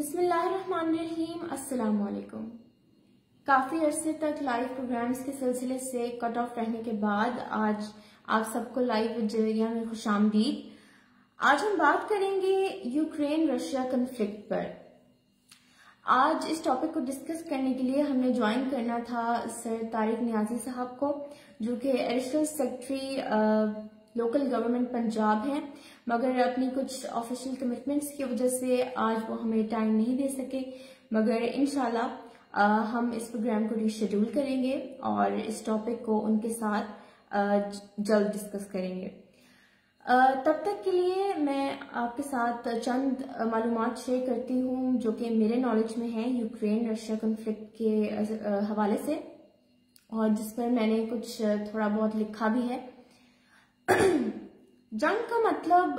बिस्मिल्लाहिर्रहमानिर्रहीम। अस्सलाम वालेकुम। काफ़ी अरसे तक लाइव प्रोग्राम्स के सिलसिले से कट ऑफ रहने के बाद आज आप सबको लाइव विजया में खुशामदीद। आज हम बात करेंगे यूक्रेन रशिया कन्फ्लिक्ट पर। आज इस टॉपिक को डिस्कस करने के लिए हमने ज्वाइन करना था सर तारिक नियाजी साहब को, जो कि additional secretary local government Punjab हैं, मगर अपनी कुछ ऑफिशियल कमिटमेंट्स की वजह से आज वो हमें टाइम नहीं दे सके। मगर इंशाल्लाह हम इस प्रोग्राम को रीशेड्यूल करेंगे और इस टॉपिक को उनके साथ जल्द डिस्कस करेंगे। तब तक के लिए मैं आपके साथ चंद मालूमात शेयर करती हूँ जो कि मेरे नॉलेज में है यूक्रेन रशिया कॉन्फ्लिक्ट के हवाले से, और जिस पर मैंने कुछ थोड़ा बहुत लिखा भी है। जंग का मतलब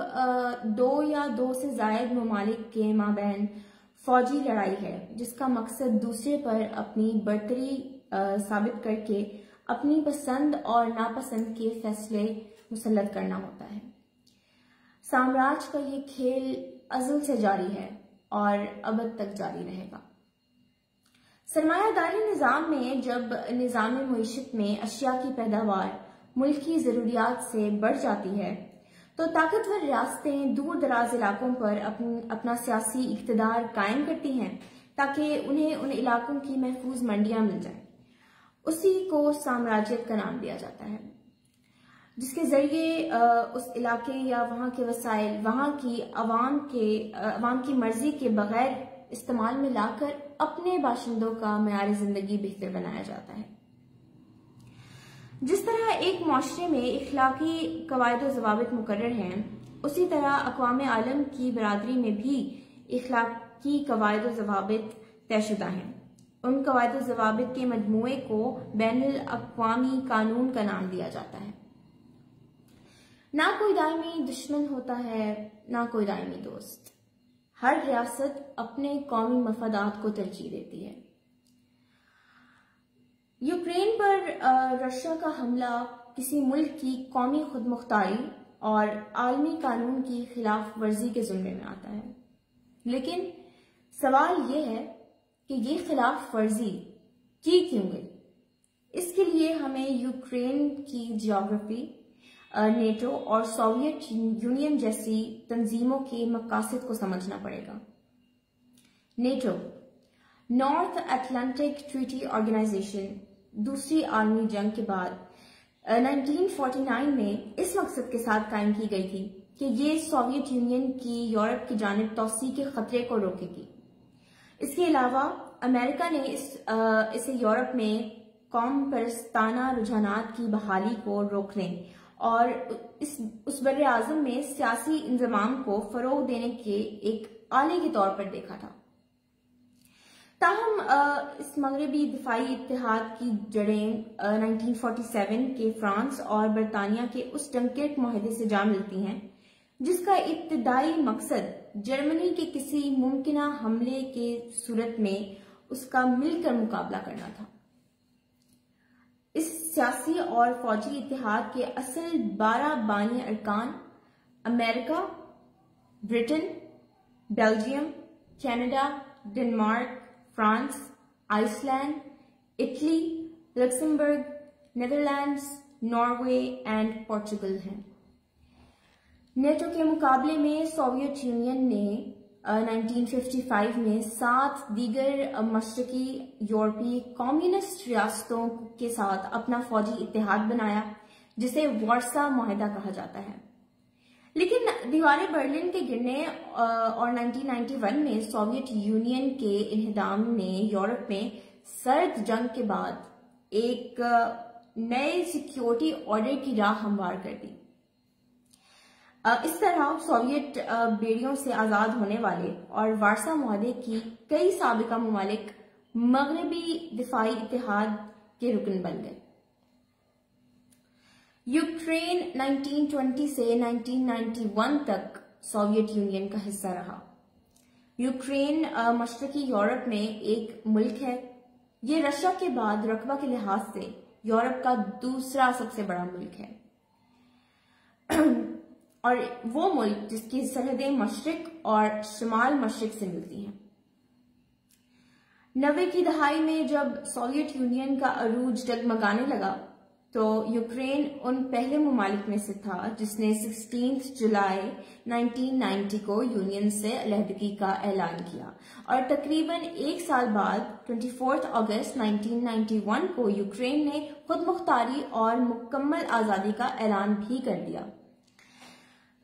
दो या दो से ज्यादा ममालिक के माबैन फौजी लड़ाई है, जिसका मकसद दूसरे पर अपनी बर्तरी साबित करके अपनी पसंद और नापसंद के फैसले मुसल्लत करना होता है। साम्राज्य का ये खेल अज़ल से जारी है और अबद तक जारी रहेगा। सरमायादारी निज़ाम में जब निज़ाम मईशत में अशिया की पैदावार मुल्क की जरूरियात से बढ़ जाती है, तो ताकतवर रियासतें दूर दराज इलाकों पर अपना सियासी इक़्तिदार कायम करती हैं ताकि उन्हें उन इलाकों की महफूज मंडियां मिल जाएं। उसी को साम्राज्यत का नाम दिया जाता है, जिसके जरिए उस इलाके या वहां के वसाइल वहां की अवाम की मर्जी के बगैर इस्तेमाल में लाकर अपने बाशिंदों का मयार जिंदगी बेहतर बनाया जाता है। जिस तरह एक माशरे में इखलाकी कवायद व ज़वाबित मुकर्रर हैं, उसी तरह अक़वाम आलम की बरादरी में भी इखलाकी कवायद व ज़वाबित तयशुदा हैं। उन कवायद व ज़वाबित के मजमूए को बैनुल अक़वामी कानून का नाम दिया जाता है। ना कोई दायमी दुश्मन होता है, ना कोई दायमी दोस्त। हर रियासत अपने कौमी मफादात को तरजीह देती है। यूक्रेन पर रशिया का हमला किसी मुल्क की कौमी खुदमुख्तारी और आलमी कानून की खिलाफ वर्जी के ज़ुम्रे में आता है, लेकिन सवाल यह है कि ये खिलाफ वर्जी की क्यों गई। इसके लिए हमें यूक्रेन की जियोग्राफी, नेटो और सोवियत यूनियन जैसी तंजीमों के मकासद को समझना पड़ेगा। NATO, North Atlantic Treaty Organisation, दूसरी आलमी जंग के बाद 1949 में इस मकसद के साथ कायम की गई थी कि ये सोवियत यूनियन की यूरोप की जानिब तोसी के खतरे को रोकेगी। इसके अलावा अमेरिका ने इसे यूरोप में कौम परस्ताना रुझानात की बहाली को रोकने और उस बर्रे आज़म में सियासी इंजमाम को फरोग देने के एक आले के तौर पर देखा था। ताहम इस मगरबी दिफाई इत्तेहाद की जड़ें 1947 के फ्रांस और बरतानिया के उस डंकेर्क मुआहदे से जा मिलती हैं, जिसका इब्तिदाई मकसद जर्मनी के किसी मुमकिना हमले के सूरत में उसका मिलकर मुकाबला करना था। इस सियासी और फौजी इत्तेहाद के असल 12 बानी अरकान America, Britain, Belgium, Canada, Denmark, France, Iceland, Italy, Luxembourg, Netherlands, Norway and Portugal हैं। नेटो के मुकाबले में सोवियत यूनियन ने 1955 में 7 दीगर मशरकी यूरोपीय कम्युनिस्ट रियासतों के साथ अपना फौजी इत्तेहाद बनाया, जिसे वार्सा मुआहदा कहा जाता है। लेकिन दीवारें बर्लिन के गिरने और 1991 में सोवियत यूनियन के इन्हदाम ने यूरोप में सर्द जंग के बाद एक नए सिक्योरिटी ऑर्डर की राह हमवार कर दी। इस तरह सोवियत बेड़ियों से आजाद होने वाले और वार्सा मुआहदे की कई साबिका ममालिक मगरबी दिफाई इत्तेहाद के रुकन बन गए। यूक्रेन 1920 से 1991 तक सोवियत यूनियन का हिस्सा रहा। यूक्रेन मशरकी यूरोप में एक मुल्क है। ये रशिया के बाद रकबा के लिहाज से यूरोप का दूसरा सबसे बड़ा मुल्क है और वो मुल्क जिसकी सरहदें मशरिक और शुमाल मशरिक से मिलती हैं। 90 की दहाई में जब सोवियत यूनियन का अरूज डगमगाने लगा तो यूक्रेन उन पहले ममालिक में से था जिसने 16 जुलाई 1990 को यूनियन से अलहदगी का ऐलान किया और तकरीबन एक साल बाद 24 अगस्त 1991 को यूक्रेन ने खुद मुख्तारी और मुकम्मल आज़ादी का ऐलान भी कर दिया।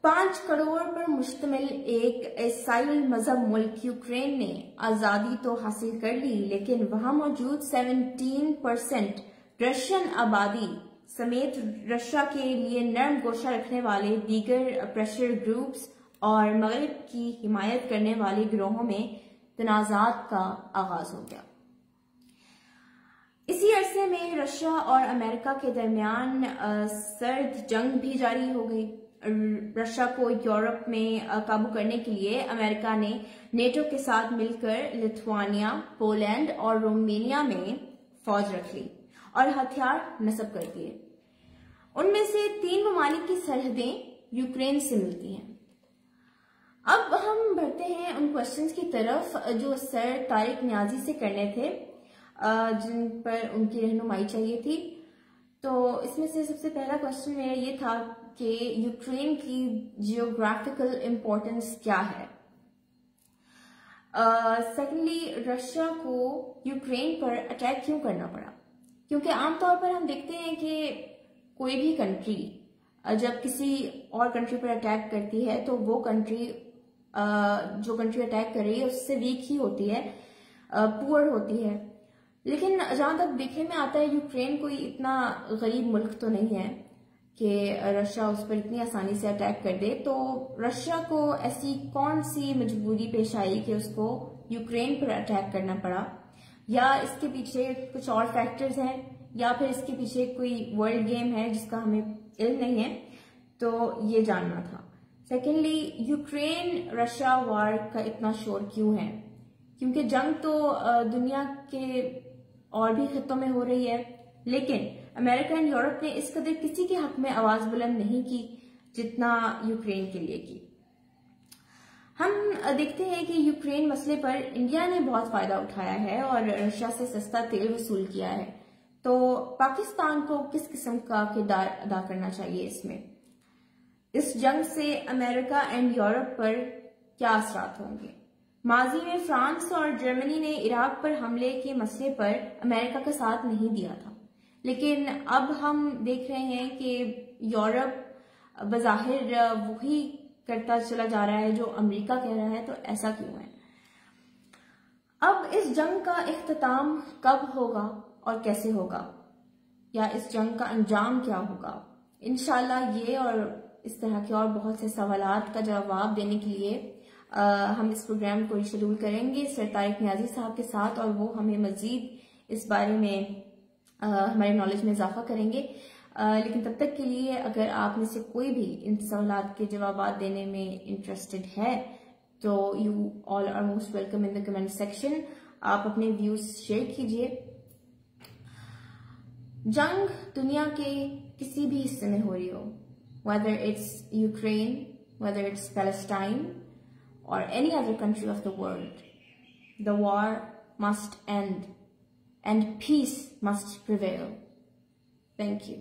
5 करोड़ पर मुश्तमिल एक ईसाई मजहब मुल्क यूक्रेन ने आज़ादी तो हासिल कर ली, लेकिन वहां मौजूद 17% रशियन आबादी समेत रशिया के लिए नरम गोशा रखने वाले दीगर प्रेशर ग्रुप्स और मगरिब की हिमायत करने वाले गिरोहों में तनाज़ात का आगाज हो गया। इसी अरसे में रशिया और अमेरिका के दरमियान सर्द जंग भी जारी हो गई। रशिया को यूरोप में काबू करने के लिए अमेरिका ने नेटो के साथ मिलकर लिथुआनिया, पोलैंड और रोमानिया में फौज रख ली और हथियार नस्ब कर दिए। उनमें से 3 ममालिक की सरहदें यूक्रेन से मिलती हैं। अब हम बढ़ते हैं उन क्वेश्चंस की तरफ जो सर तारिक नियाजी से करने थे, जिन पर उनकी रहनुमाई चाहिए थी। तो इसमें से सबसे पहला क्वेश्चन मेरा ये था कि यूक्रेन की जियोग्राफिकल इम्पोर्टेंस क्या है। सेकेंडली, रशिया को यूक्रेन पर अटैक क्यों करना पड़ा? क्योंकि आमतौर पर हम देखते हैं कि कोई भी कंट्री जब किसी और कंट्री पर अटैक करती है तो वो कंट्री जो कंट्री अटैक कर रही है उससे वीक ही होती है, पुअर होती है। लेकिन जहां तक देखने में आता है यूक्रेन कोई इतना गरीब मुल्क तो नहीं है कि रशिया उस पर इतनी आसानी से अटैक कर दे। तो रशिया को ऐसी कौन सी मजबूरी पेश आई कि उसको यूक्रेन पर अटैक करना पड़ा, या इसके पीछे कुछ और फैक्टर्स हैं, या फिर इसके पीछे कोई वर्ल्ड गेम है जिसका हमें इल्म नहीं है, तो ये जानना था। सेकेंडली, यूक्रेन रशिया वार का इतना शोर क्यों है? क्योंकि जंग तो दुनिया के और भी खित्तों में हो रही है, लेकिन अमेरिका एंड यूरोप ने इस कदर किसी के हक में आवाज बुलंद नहीं की जितना यूक्रेन के लिए की। हम देखते हैं कि यूक्रेन मसले पर इंडिया ने बहुत फायदा उठाया है और रशिया से सस्ता तेल वसूल किया है। तो पाकिस्तान को किस किस्म का किरदार अदा करना चाहिए इसमें? इस जंग से अमेरिका एंड यूरोप पर क्या असरात होंगे? माजी में फ्रांस और जर्मनी ने इराक पर हमले के मसले पर अमेरिका का साथ नहीं दिया था, लेकिन अब हम देख रहे हैं कि यूरोप बज़ाहिर वही करता चला जा रहा है जो अमेरिका कह रहा है। तो ऐसा क्यों है? अब इस जंग का इख्तिताम कब होगा और कैसे होगा, या इस जंग का अंजाम क्या होगा? इंशाल्लाह ये और इस तरह के और बहुत से सवालात का जवाब देने के लिए हम इस प्रोग्राम को शेड्यूल करेंगे सर तारिक नियाजी साहब के साथ, और वो हमें मजीद इस बारे में हमारे नॉलेज में इजाफा करेंगे। लेकिन तब तक के लिए अगर आप में से कोई भी इन सवालात के जवाब देने में इंटरेस्टेड है तो you all are most welcome in the comment section. आप अपने व्यूज शेयर कीजिए। जंग दुनिया के किसी भी हिस्से में हो रही हो, whether it's Ukraine, whether it's Palestine or any other country of the world, the war must end and peace must prevail. Thank you.